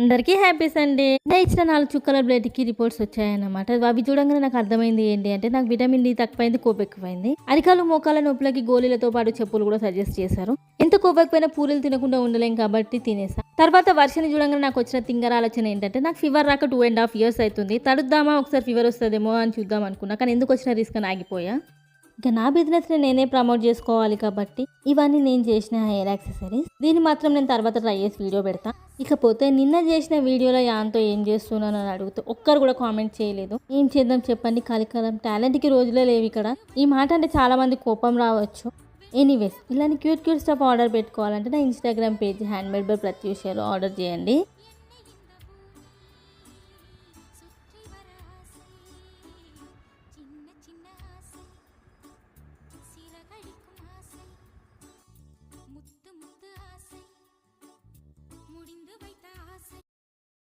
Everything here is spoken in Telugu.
అందరికీ హ్యాపీ సండే. నేను ఇచ్చిన 4 చుక్కల బ్లడ్‌కి రిపోర్ట్స్ వచ్చాయన్నమాట. అవి చూడంగానే నాకు అర్థమైంది ఏంటి అంటే నాకు విటమిన్ డి తక్కువైంది, కొవ్వు ఎక్కువైంది. అరికాలు, మోకాళ్ళ నొప్పులకి గోళీలతో పాటు చెప్పులు కూడా సజెస్ట్ చేశారు. ఎంత కొవ్వు ఎక్కువైనా పూరీలు తినకుండా ఉండలేం కాబట్టి తినేసా. తర్వాత వర్షాన్ని చూడంగానే నాకు వచ్చిన తింగర ఆలోచన ఏంటంటే నాకు ఫీవర్ రాక 2.5 years అవుతుంది. తడుద్దామా ఒకసారి ఫీవర్ వస్తుందేమో అని చూద్దాం అనుకున్నా. కానీ ఎందుకు వచ్చిన రిస్క్ అని ఆగిపోయా. ఇక నా బిజినెస్ని నేనే ప్రమోట్ చేసుకోవాలి కాబట్టి ఇవన్నీ నేను చేసిన హెయిర్ యాక్సెసరీస్. దీన్ని మాత్రం నేను తర్వాత ట్రై చేసి వీడియో పెడతా. ఇకపోతే నిన్న చేసిన వీడియోలో యాంతో ఏం చేస్తున్నాను అని అడిగితే ఒక్కరు కూడా కామెంట్ చేయలేదు. ఏం చేద్దాం చెప్పండి, కలికాలం టాలెంట్కి రోజులే లేవు ఇక్కడ. ఈ మాట అంటే చాలా మంది కోపం రావచ్చు. ఎనీవేస్ ఇలాంటి క్యూట్ స్టఫ్ ఆర్డర్ పెట్టుకోవాలంటే నా ఇన్స్టాగ్రామ్ పేజ్ హ్యాండ్మేడ్ బై ప్రత్యూషలో ఆర్డర్ చేయండి.